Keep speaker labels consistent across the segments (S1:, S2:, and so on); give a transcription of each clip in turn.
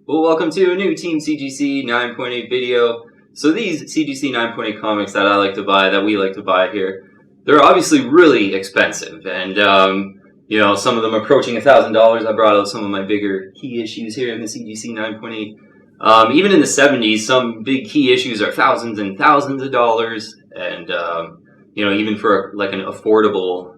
S1: Well, welcome to a new Team CGC 9.8 video. So these CGC 9.8 comics that I like to buy, that we like to buy here, they're obviously really expensive, and some of them approaching $1,000. I brought out some of my bigger key issues here in the CGC 9.8. Even in the 70s, some big key issues are thousands and thousands of dollars, and even for like an affordable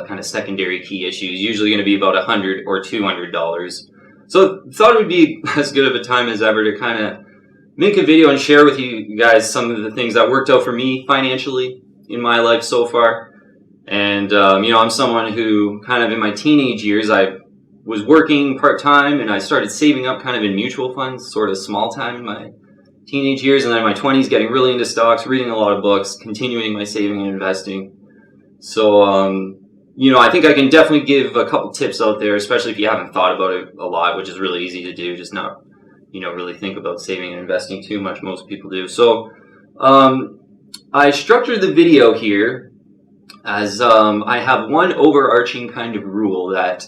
S1: kind of secondary key issue, is usually going to be about $100 or $200. So thought it would be as good of a time as ever to kind of make a video and share with you guys some of the things that worked out for me financially in my life so far. And, I'm someone who kind of in my teenage years, I was working part-time and I started saving up kind of in mutual funds, sort of small time in my teenage years. And then in my 20s, getting really into stocks, reading a lot of books, continuing my saving and investing. So, I think I can definitely give a couple tips out there, especially if you haven't thought about it a lot, which is really easy to do, just not, really think about saving and investing too much. Most people do. So, I structured the video here as I have one overarching kind of rule that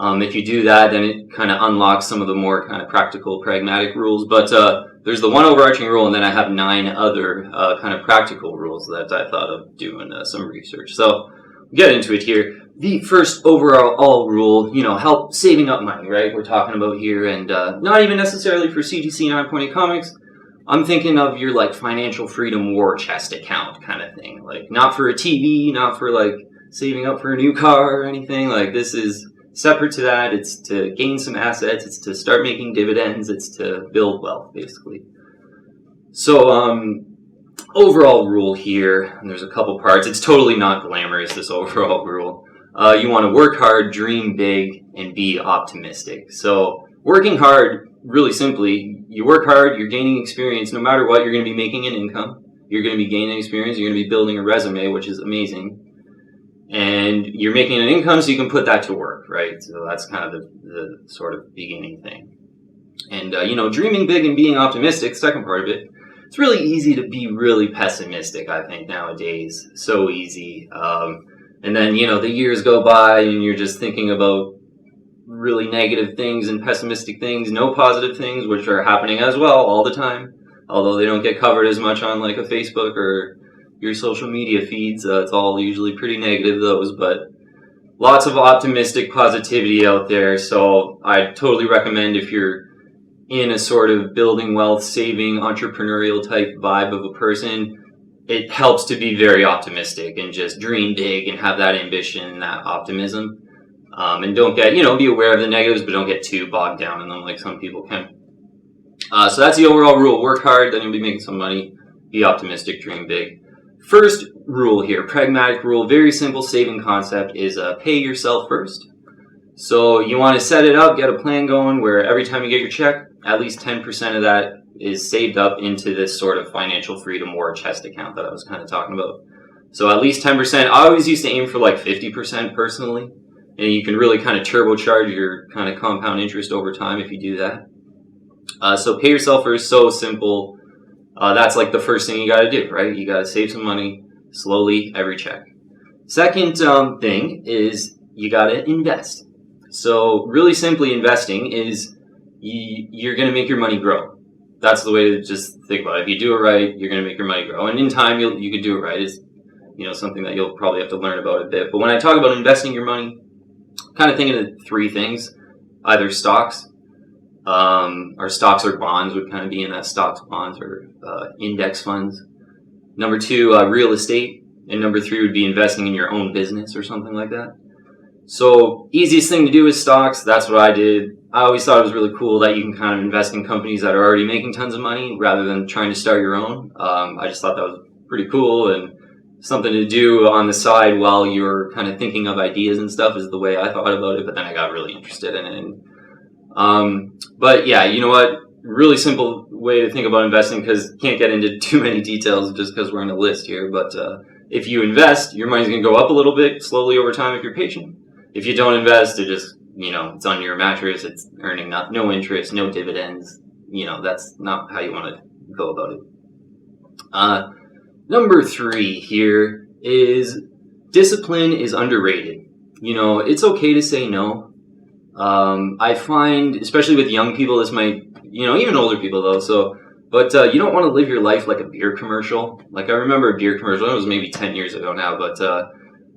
S1: if you do that, then it kind of unlocks some of the more kind of practical, pragmatic rules. But there's the one overarching rule, and then I have 9 other kind of practical rules that I thought of doing some research. So, get into it here. The first overall rule, help saving up money, right? We're talking about here, and not even necessarily for CGC 9.8 comics. I'm thinking of your like financial freedom war chest account kind of thing. Like not for a TV, not for like saving up for a new car or anything. Like this is separate to that. It's to gain some assets. It's to start making dividends. It's to build wealth, basically. So, overall rule here, and there's a couple parts. It's totally not glamorous, this overall rule. You want to work hard, dream big, and be optimistic. So working hard, really simply, you work hard, you're gaining experience. No matter what, you're going to be making an income. You're going to be gaining experience. You're going to be building a resume, which is amazing. And you're making an income, so you can put that to work, right? So that's kind of the sort of beginning thing. And, dreaming big and being optimistic, second part of it, it's really easy to be really pessimistic, I think, nowadays. So easy. And then, the years go by and you're just thinking about really negative things and pessimistic things, no positive things, which are happening as well all the time. Although they don't get covered as much on like a Facebook or your social media feeds. It's all usually pretty negative, those, but lots of optimistic positivity out there. So I totally recommend if you're in a sort of building wealth, saving, entrepreneurial type vibe of a person, it helps to be very optimistic and just dream big and have that ambition and that optimism. And don't get, be aware of the negatives, but don't get too bogged down in them like some people can. So that's the overall rule. Work hard, then you'll be making some money. Be optimistic, dream big. First rule here, pragmatic rule, very simple saving concept is pay yourself first. So you want to set it up, get a plan going where every time you get your check, at least 10% of that is saved up into this sort of financial freedom war chest account that I was kind of talking about. So at least 10%. I always used to aim for like 50% personally. And you can really kind of turbocharge your kind of compound interest over time if you do that. So pay yourself first, so simple. That's like the first thing you got to do, right? You got to save some money slowly every check. Second thing is you got to invest. So really simply investing is you're going to make your money grow. That's the way to just think about it. If you do it right, you're going to make your money grow. And in time, you can do it right. It's something that you'll probably have to learn about a bit. But when I talk about investing your money, kind of thinking of 3 things. Either stocks, or stocks or bonds would kind of be in that stocks, bonds, or index funds. Number 2, real estate. And number 3 would be investing in your own business or something like that. So easiest thing to do is stocks. That's what I did. I always thought it was really cool that you can kind of invest in companies that are already making tons of money rather than trying to start your own. I just thought that was pretty cool and something to do on the side while you're kind of thinking of ideas and stuff is the way I thought about it. But then I got really interested in it. But yeah, you know what? Really simple way to think about investing because can't get into too many details just because we're on a list here. But if you invest, your money's going to go up a little bit slowly over time if you're patient. If you don't invest, it just, it's on your mattress. It's earning no interest, no dividends. That's not how you want to go about it. Number 3 here is discipline is underrated. It's okay to say no. I find, especially with young people, this might, even older people though, but you don't want to live your life like a beer commercial. Like I remember a beer commercial, it was maybe 10 years ago now, but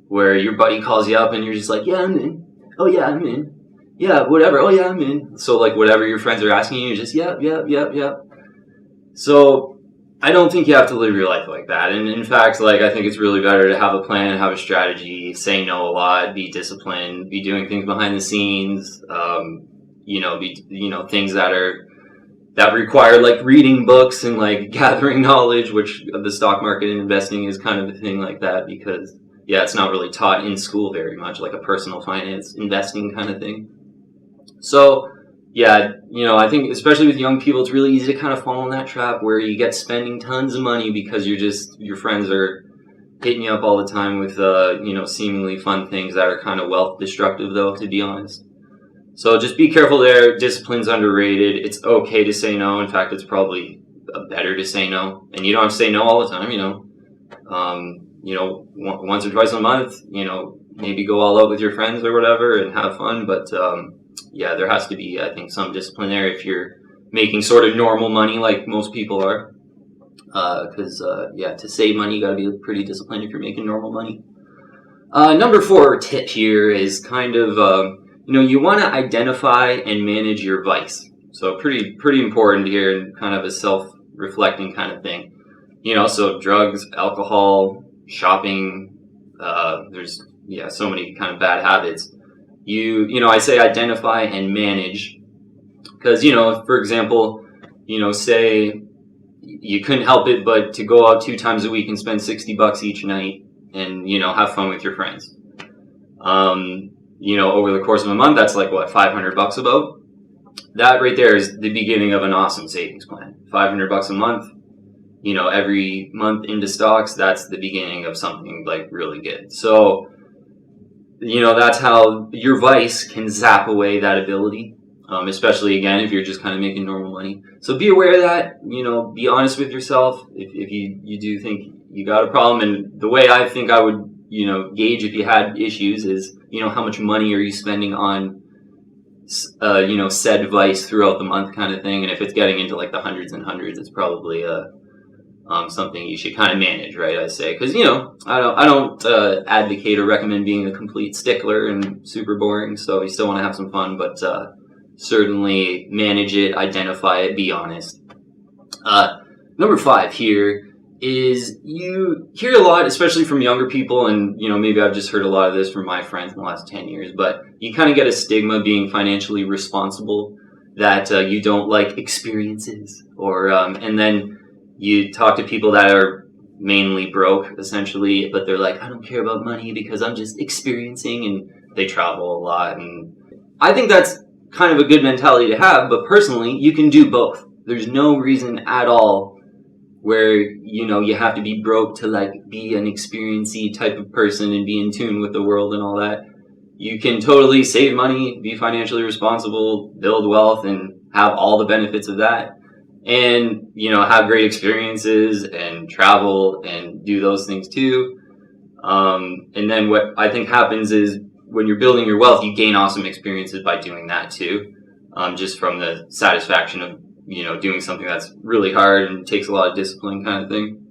S1: where your buddy calls you up and you're just like, yeah, I'm in. Oh yeah, I'm in. Yeah, whatever. Oh yeah, I'm in. So like whatever your friends are asking you, just yeah. So I don't think you have to live your life like that. And in fact, like I think it's really better to have a plan, have a strategy, say no a lot, be disciplined, be doing things behind the scenes, things that require like reading books and like gathering knowledge, which the stock market and investing is kind of a thing like that because it's not really taught in school very much, like a personal finance investing kind of thing. So I think especially with young people, it's really easy to kind of fall in that trap where you get spending tons of money because your friends are hitting you up all the time with, seemingly fun things that are kind of wealth destructive though, to be honest. So just be careful there. Discipline's underrated. It's okay to say no. In fact, it's probably better to say no. And you don't have to say no all the time, once or twice a month, maybe go all out with your friends or whatever and have fun. But, there has to be, I think, some discipline there if you're making sort of normal money like most people are. Because to save money, you got to be pretty disciplined if you're making normal money. Number 4 tip here is kind of, you want to identify and manage your vice. So pretty important here and kind of a self-reflecting kind of thing. So drugs, alcohol, shopping, there's so many kind of bad habits. I say identify and manage because, for example, say you couldn't help it but to go out 2 times a week and spend $60 each night and, have fun with your friends. Over the course of a month, that's like what, $500 about? That right there is the beginning of an awesome savings plan. $500 a month, every month into stocks, that's the beginning of something like really good. So, that's how your vice can zap away that ability, especially again, if you're just kind of making normal money. So be aware of that, be honest with yourself if you do think you got a problem. And the way I think I would, gauge if you had issues is, how much money are you spending on, said vice throughout the month kind of thing. And if it's getting into like the hundreds and hundreds, it's probably something you should kind of manage, right? I say, because I don't advocate or recommend being a complete stickler and super boring. So you still want to have some fun, but certainly manage it, identify it, be honest. Number 5 here is you hear a lot, especially from younger people, and maybe I've just heard a lot of this from my friends in the last 10 years, but you kind of get a stigma being financially responsible, that you don't like experiences, or and then you talk to people that are mainly broke essentially, but they're like, I don't care about money because I'm just experiencing, and they travel a lot. And I think that's kind of a good mentality to have, but personally you can do both. There's no reason at all where, you have to be broke to like be an experiencey type of person and be in tune with the world and all that. You can totally save money, be financially responsible, build wealth, and have all the benefits of that. And, have great experiences and travel and do those things too. And then what I think happens is when you're building your wealth, you gain awesome experiences by doing that too. Just from the satisfaction of, doing something that's really hard and takes a lot of discipline kind of thing.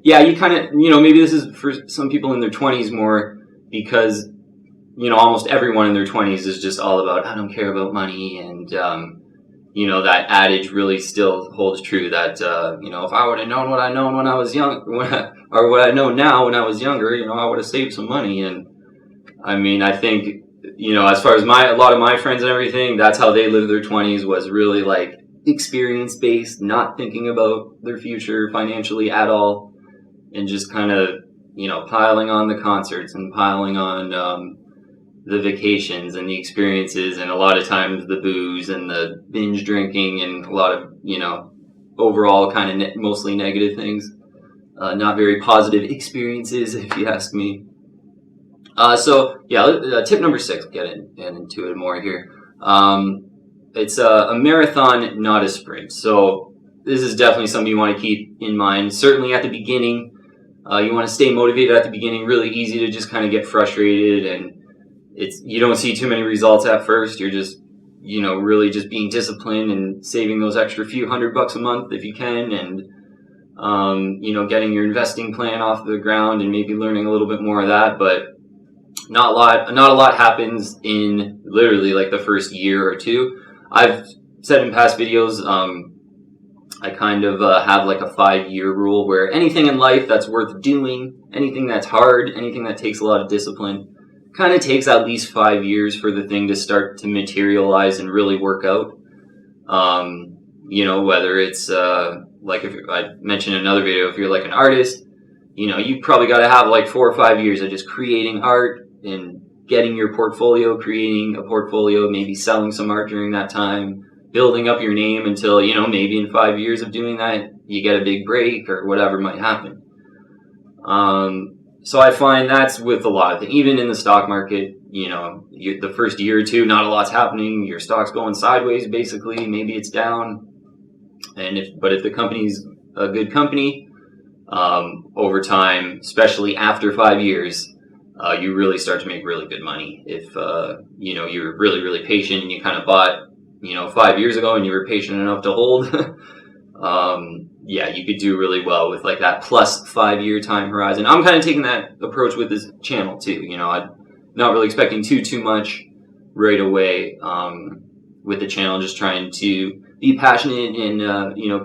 S1: You kind of, maybe this is for some people in their 20s more because, almost everyone in their 20s is just all about, I don't care about money. And, that adage really still holds true that, if I would have known what I know when I was young, or what I know now when I was younger, I would have saved some money. And I mean, I think, as far as a lot of my friends and everything, that's how they lived their 20s, was really like experience based, not thinking about their future financially at all, and just kind of, piling on the concerts and piling on the vacations and the experiences, and a lot of times the booze and the binge drinking and a lot of, overall kind of mostly negative things. Not very positive experiences, if you ask me. Tip number 6, get into it more here. It's a marathon, not a sprint. So this is definitely something you want to keep in mind. Certainly at the beginning, you want to stay motivated at the beginning. Really easy to just kind of get frustrated and, you don't see too many results at first. You're just, really just being disciplined and saving those extra few $100 a month if you can, and getting your investing plan off the ground and maybe learning a little bit more of that. But not a lot happens in literally like the first year or two. I've said in past videos, I kind of have like a 5-year rule where anything in life that's worth doing, anything that's hard, anything that takes a lot of discipline, kind of takes at least 5 years for the thing to start to materialize and really work out. Whether it's like if I mentioned in another video, if you're like an artist, you probably got to have like 4 or 5 years of just creating art and getting your portfolio, creating a portfolio, maybe selling some art during that time, building up your name until, maybe in 5 years of doing that, you get a big break or whatever might happen. So I find that's with a lot of things. Even in the stock market, the first year or two, not a lot's happening. Your stock's going sideways, basically. Maybe it's down. But if the company's a good company, over time, especially after 5 years, you really start to make really good money. If, you're really, really patient and you kind of bought, 5 years ago and you were patient enough to hold, you could do really well with like that plus 5-year time horizon. I'm kind of taking that approach with this channel too. I'm not really expecting too much right away, with the channel, just trying to be passionate and,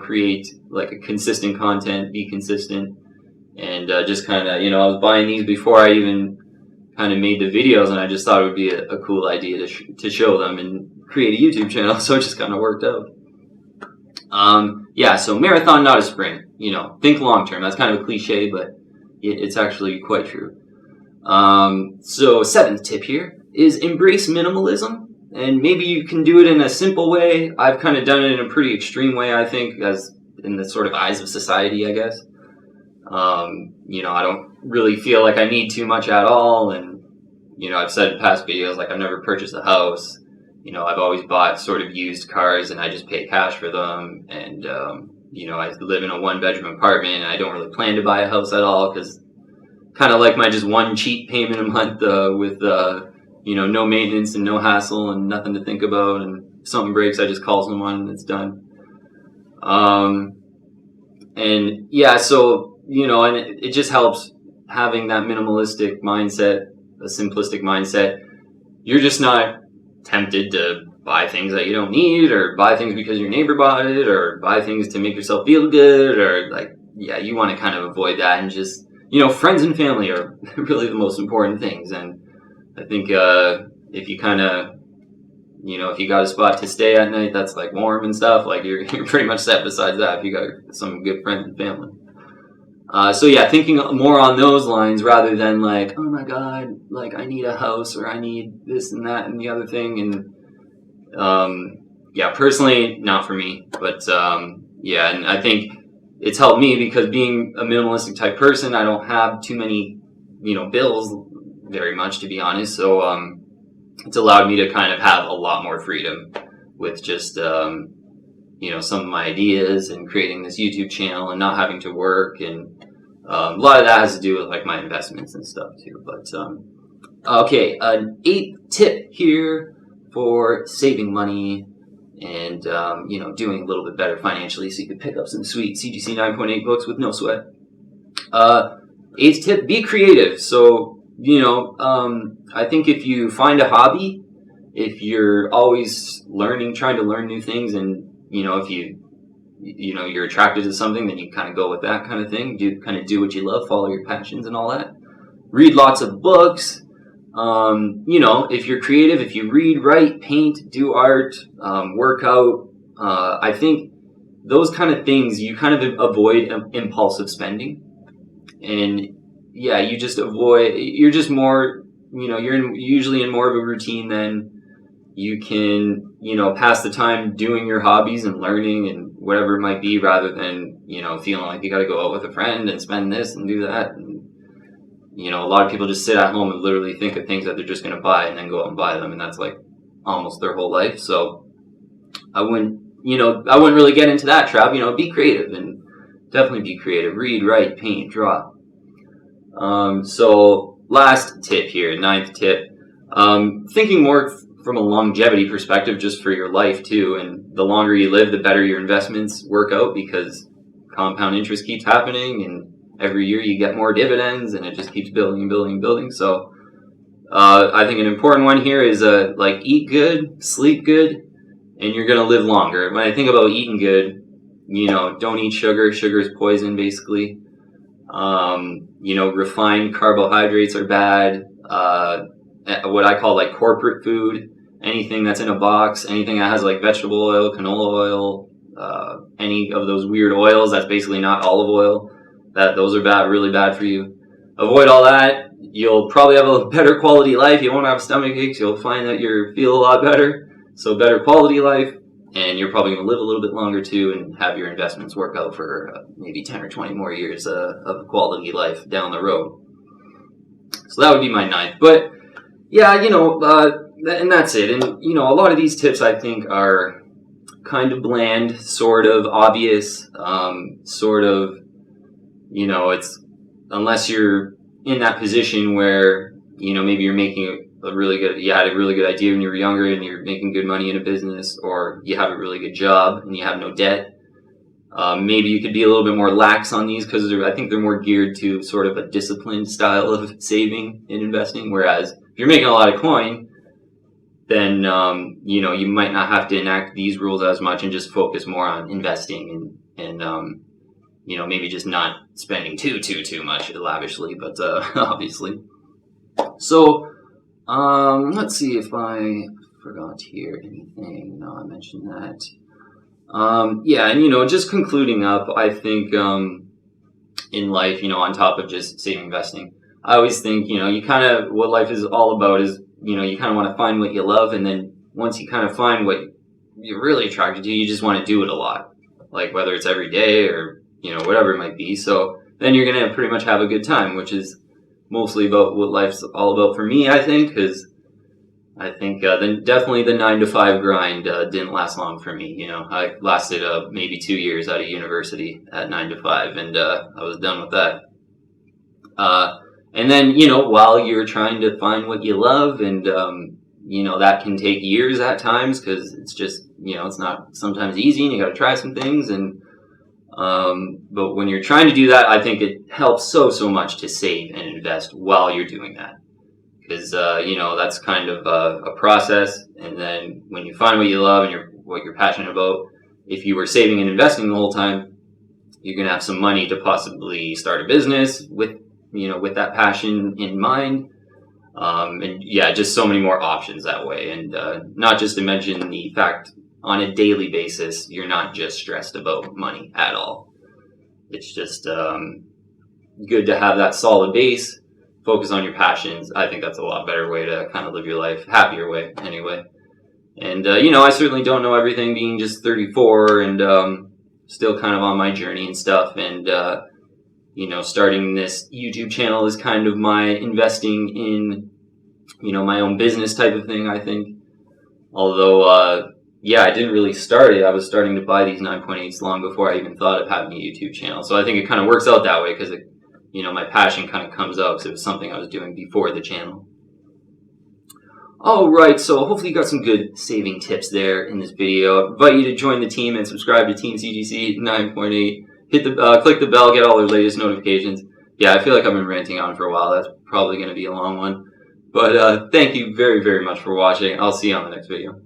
S1: create like a consistent content, be consistent, and just kind of, I was buying these before I even kind of made the videos, and I just thought it would be a cool idea to show them and create a YouTube channel, so it just kind of worked out. So marathon, not a sprint. Think long term. That's kind of a cliche, but it's actually quite true. So 7th tip here is embrace minimalism. And maybe you can do it in a simple way. I've kind of done it in a pretty extreme way, I think, as in the sort of eyes of society, I guess. I don't really feel like I need too much at all. And, I've said in past videos, like I've never purchased a house. I've always bought sort of used cars and I just pay cash for them. And, I live in a 1-bedroom apartment and I don't really plan to buy a house at all because kind of like my just one cheap payment a month with no maintenance and no hassle and nothing to think about. And if something breaks, I just call someone and it's done. And it just helps having that minimalistic mindset, a simplistic mindset. You're just not tempted to buy things that you don't need, or buy things because your neighbor bought it, or buy things to make yourself feel good, or you want to kind of avoid that, and just, friends and family are really the most important things. And I think if you kind of, if you got a spot to stay at night that's like warm and stuff, like you're pretty much set besides that if you got some good friends and family. Thinking more on those lines rather than like, oh my God, like I need a house or I need this and that and the other thing. And personally, not for me. But and I think it's helped me because being a minimalistic type person, I don't have too many, bills very much, to be honest. So it's allowed me to kind of have a lot more freedom with just some of my ideas and creating this YouTube channel and not having to work. And a lot of that has to do with like my investments and stuff too. But an 8th tip here for saving money and doing a little bit better financially, so you could pick up some sweet CGC 9.8 books with no sweat. 8th tip: be creative. So I think if you find a hobby, if you're always trying to learn new things, and if you're attracted to something, then you kind of go with that kind of thing. Do what you love, follow your passions and all that. Read lots of books. If you're creative, if you read, write, paint, do art, work out, I think those kind of things, you kind of avoid impulsive spending. And you just avoid, you're just more, you're usually in more of a routine than you can, pass the time doing your hobbies and learning and whatever it might be, rather than, feeling like you got to go out with a friend and spend this and do that. And, a lot of people just sit at home and literally think of things that they're just going to buy and then go out and buy them. And that's like almost their whole life. So I wouldn't really get into that trap. Be creative, and definitely be creative. Read, write, paint, draw. So last tip here, 9th tip, Thinking more from a longevity perspective, just for your life too, and the longer you live, the better your investments work out, because compound interest keeps happening, and every year you get more dividends, and it just keeps building and building and building. So I think an important one here is like, eat good, sleep good, and you're going to live longer. When I think about eating good, don't eat sugar. Sugar is poison, basically. Refined carbohydrates are bad. What I call like corporate food, anything that's in a box, anything that has like vegetable oil, canola oil, any of those weird oils that's basically not olive oil, those are bad, really bad for you. Avoid all that. You'll probably have a better quality life. You won't have stomach aches. You'll find that you feel a lot better. So better quality life, and you're probably going to live a little bit longer too, and have your investments work out for maybe 10 or 20 more years of quality life down the road. So that would be my 9th. But yeah, and that's it. And, a lot of these tips I think are kind of bland, sort of obvious, sort of, it's, unless you're in that position where, maybe you're making you had a really good idea when you were younger and you're making good money in a business, or you have a really good job and you have no debt. Maybe you could be a little bit more lax on these, because I think they're more geared to sort of a disciplined style of saving and investing. Whereas if you're making a lot of coin, then, you might not have to enact these rules as much and just focus more on investing and maybe just not spending too much lavishly, but obviously. So, let's see if I forgot here anything. No, I mentioned that. Yeah, and just concluding up, I think in life, on top of just saving investing, I always think, what life is all about is, you kind of want to find what you love, and then once you kind of find what you're really attracted to, you just want to do it a lot, like whether it's every day or, whatever it might be. So then you're going to pretty much have a good time, which is mostly about what life's all about for me, I think, because I think then definitely the 9-to-5 grind didn't last long for me. I lasted maybe 2 years out of university at 9-to-5, and I was done with that. And then, while you're trying to find what you love, and, that can take years at times, because it's just, it's not sometimes easy, and you got to try some things. And, but when you're trying to do that, I think it helps so much to save and invest while you're doing that. Because, that's kind of a process. And then when you find what you love and what you're passionate about, if you were saving and investing the whole time, you're going to have some money to possibly start a business with that passion in mind. And yeah, just so many more options that way. And not just to mention the fact, on a daily basis, you're not just stressed about money at all. It's just good to have that solid base, focus on your passions. I think that's a lot better way to kind of live your life, happier way anyway. And, I certainly don't know everything, being just 34 and still kind of on my journey and stuff. And, starting this YouTube channel is kind of my investing in, my own business type of thing, I think. Although, I didn't really start it. I was starting to buy these 9.8s long before I even thought of having a YouTube channel. So I think it kind of works out that way, because my passion kind of comes out because it was something I was doing before the channel. All right, so hopefully you got some good saving tips there in this video. I invite you to join the team and subscribe to Team CGC 9.8. Hit the click the bell, get all their latest notifications. Yeah, I feel like I've been ranting on for a while. That's probably going to be a long one. But thank you very, very much for watching. I'll see you on the next video.